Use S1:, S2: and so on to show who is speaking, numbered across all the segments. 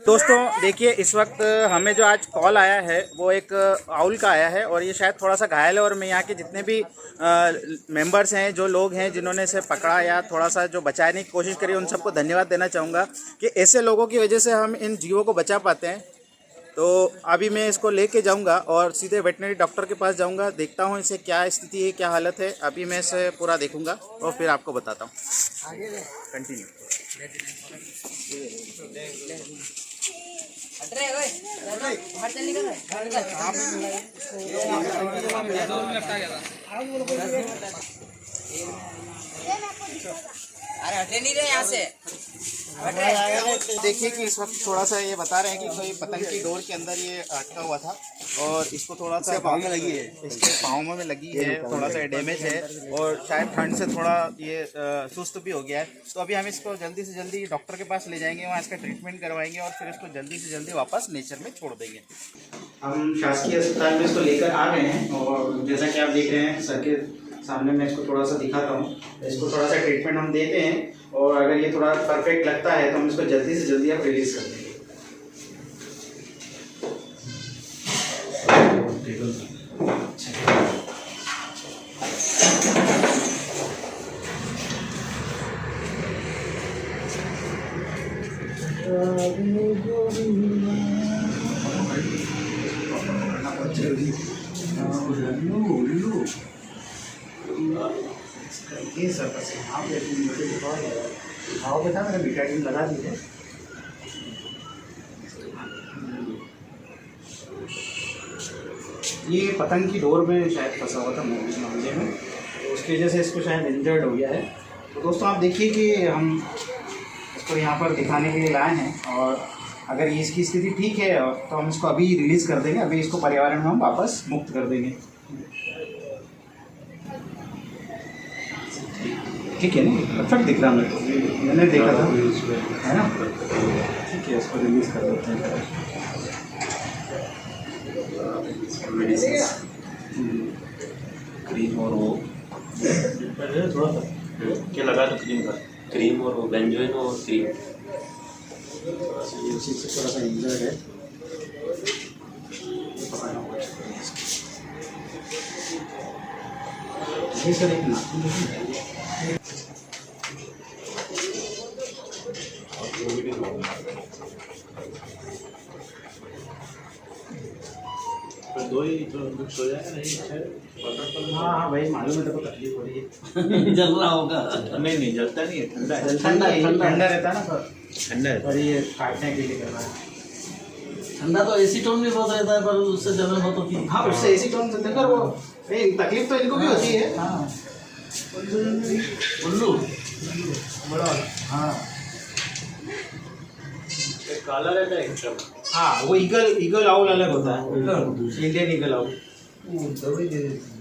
S1: दोस्तों देखिए, इस वक्त हमें जो आज कॉल आया है वो एक आउल का आया है और ये शायद थोड़ा सा घायल है। और मैं यहाँ के जितने भी मेंबर्स हैं, जो लोग हैं जिन्होंने इसे पकड़ा या थोड़ा सा जो बचाने की कोशिश करी, उन सबको धन्यवाद देना चाहूँगा कि ऐसे लोगों की वजह से हम इन जीवों को बचा पाते हैं। तो अभी मैं इसको लेके जाऊंगा और सीधे वेटनरी डॉक्टर के पास जाऊंगा, देखता हूँ इसे क्या स्थिति है, क्या हालत है। अभी मैं इसे पूरा देखूंगा और फिर आपको बताता हूँ। कंटिन्यू।
S2: अरे हटे नहीं रहे यहाँ से।
S1: देखिए कि इस वक्त थोड़ा सा ये बता रहे हैं कि कोई पतंग की डोर के अंदर ये अटका हुआ था और इसको थोड़ा सा पाँव में लगी है, इसके पाँव में लगी है, थोड़ा सा डैमेज है और शायद ठंड से थोड़ा ये सुस्त भी हो गया है। तो अभी हम इसको जल्दी से जल्दी डॉक्टर के पास ले जाएंगे, वहाँ इसका ट्रीटमेंट करवाएंगे और फिर इसको जल्दी से जल्दी वापस नेचर में छोड़ देंगे। हम शासकीय अस्पताल में इसको लेकर आ गए हैं और जैसा कि आप देख रहे हैं सर के सामने मैं इसको थोड़ा सा दिखाता हूँ। इसको थोड़ा सा ट्रीटमेंट हम देते हैं और अगर ये थोड़ा परफेक्ट लगता है तो हम इसको जल्दी से जल्दी आप रिलीज कर देंगे। ये सर आप आओ बेटा, मेरा विटामिन लगा दीजिए। ये पतंग की डोर में शायद फंसा हुआ था मांझे में, तो उसकी वजह से इसको शायद इंजर्ड हो गया है। तो दोस्तों आप देखिए कि हम इसको यहाँ पर दिखाने के लिए लाए हैं और अगर ये इसकी स्थिति ठीक है तो हम इसको अभी रिलीज़ कर देंगे। अभी इसको पर्यावरण में हम वापस मुक्त कर देंगे। ठीक है ना, परफेक्ट दिख रहा मेरे को, मैंने देखा था, है ना। ठीक है, इसको रिलीज़ कर देते हैं।
S3: क्रीम और वो थोड़ा सा क्या लगा तो क्रीम और वो बेंजोइन और क्रीम
S1: उसी से थोड़ा सा इंजर्ड है। ये सर एक नाखून
S3: दो ही तो मिक्स हो जाएगा नहीं।
S1: हाँ भाई, मालूम है तेरे को तकलीफ हो रही है।
S3: जल रहा होगा। नहीं जलता नहीं है, ठंडा है।
S1: ठंडा रहता है ना सर,
S3: ठंडा है।
S1: और ये काटने के लिए करना है।
S4: ठंडा तो एसीटोन भी बहुत रहता है, पर उससे जलन हो तो ठीक।
S1: हाँ, उससे एसीटोन से देखकर वो तकलीफ तो इनको भी होती है। हाँ,
S4: उल्लू
S1: बड़ा। हाँ
S3: काला रहता है एकदम।
S1: हाँ, वो ईगल आउल अलग होता है, इंडियन ईगल आउल।
S4: दवाई दे देती।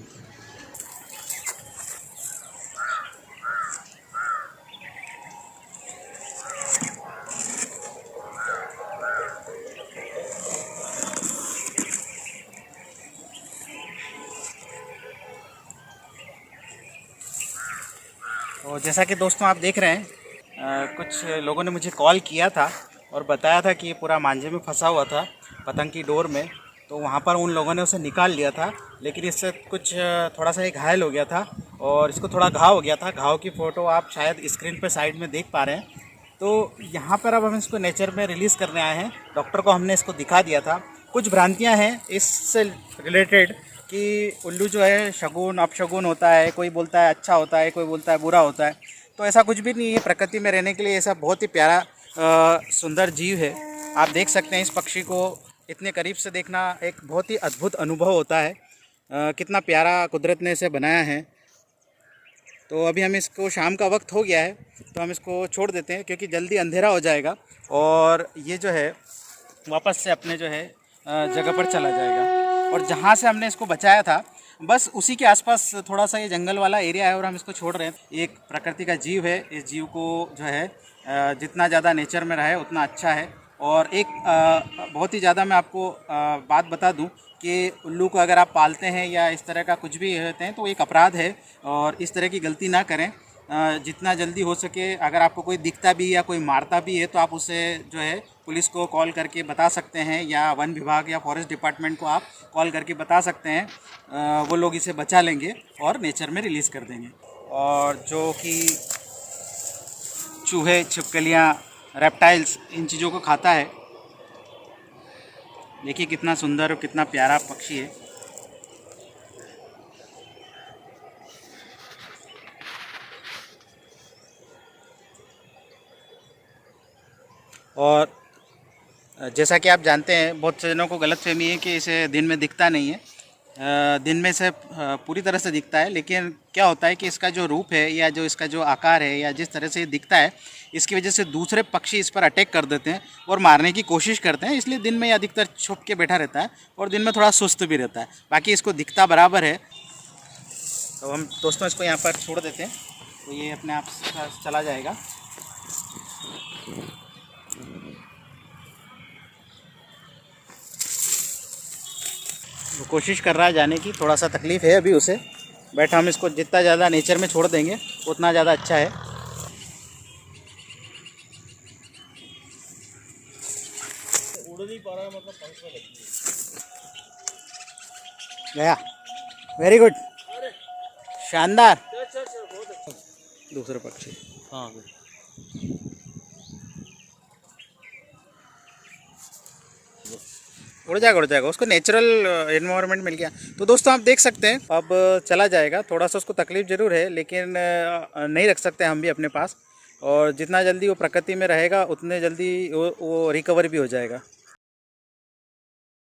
S1: तो जैसा कि दोस्तों आप देख रहे हैं, कुछ लोगों ने मुझे कॉल किया था और बताया था कि ये पूरा मांझे में फंसा हुआ था पतंग की डोर में। तो वहाँ पर उन लोगों ने उसे निकाल लिया था, लेकिन इससे कुछ थोड़ा सा ये घायल हो गया था और इसको थोड़ा घाव हो गया था। घाव की फ़ोटो आप शायद स्क्रीन पे साइड में देख पा रहे हैं। तो यहाँ पर अब हम इसको नेचर में रिलीज़ करने आए हैं। डॉक्टर को हमने इसको दिखा दिया था। कुछ भ्रांतियाँ हैं इससे रिलेटेड कि उल्लू जो है शगुन अपशगुन होता है, कोई बोलता है अच्छा होता है, कोई बोलता है बुरा होता है। तो ऐसा कुछ भी नहीं है। प्रकृति में रहने के लिए ऐसा बहुत ही प्यारा सुंदर जीव है। आप देख सकते हैं इस पक्षी को इतने करीब से देखना एक बहुत ही अद्भुत अनुभव होता है। कितना प्यारा कुदरत ने इसे बनाया है। तो अभी हम इसको, शाम का वक्त हो गया है तो हम इसको छोड़ देते हैं क्योंकि जल्दी अंधेरा हो जाएगा और ये जो है वापस से अपने जो है जगह पर चला जाएगा। और जहाँ से हमने इसको बचाया था बस उसी के आसपास थोड़ा सा ये जंगल वाला एरिया है और हम इसको छोड़ रहे हैं। एक प्रकृति का जीव है, इस जीव को जो है जितना ज़्यादा नेचर में रहे उतना अच्छा है। और एक बहुत ही ज़्यादा मैं आपको बात बता दूं कि उल्लू को अगर आप पालते हैं या इस तरह का कुछ भी होते हैं तो एक अपराध है और इस तरह की गलती ना करें। जितना जल्दी हो सके अगर आपको कोई दिखता भी या कोई मारता भी है तो आप उसे जो है पुलिस को कॉल करके बता सकते हैं, या वन विभाग या फॉरेस्ट डिपार्टमेंट को आप कॉल करके बता सकते हैं। वो लोग इसे बचा लेंगे और नेचर में रिलीज़ कर देंगे। और जो कि चूहे, छिपकलियाँ, रेप्टाइल्स, इन चीज़ों को खाता है। देखिए कितना सुंदर और कितना प्यारा पक्षी है। और जैसा कि आप जानते हैं, बहुत से जनों को गलतफहमी है कि इसे दिन में दिखता नहीं है। दिन में से पूरी तरह से दिखता है, लेकिन क्या होता है कि इसका जो रूप है या जो इसका जो आकार है या जिस तरह से ये दिखता है, इसकी वजह से दूसरे पक्षी इस पर अटैक कर देते हैं और मारने की कोशिश करते हैं। इसलिए दिन में ये अधिकतर छुप के बैठा रहता है और दिन में थोड़ा सुस्त भी रहता है। बाकी इसको दिखता बराबर है। तो हम दोस्तों इसको यहाँ पर छोड़ देते हैं, तो ये अपने आप चला जाएगा। वो कोशिश कर रहा है जाने की, थोड़ा सा तकलीफ़ है अभी उसे, बट हम इसको जितना ज़्यादा नेचर में छोड़ देंगे उतना ज़्यादा अच्छा है।
S4: उड़ नहीं पा रहा है, मतलब पंख में लगी
S1: गया, वेरी गुड, शानदार।
S4: अच्छा बहुत अच्छा।
S1: दूसरे पक्षी,
S4: हाँ
S1: उड़ जाएगा, उसको नेचुरल एनवायरनमेंट मिल गया। तो दोस्तों आप देख सकते हैं अब चला जाएगा। थोड़ा सा उसको तकलीफ़ ज़रूर है, लेकिन नहीं रख सकते हम भी अपने पास, और जितना जल्दी वो प्रकृति में रहेगा उतने जल्दी वो रिकवर भी हो जाएगा।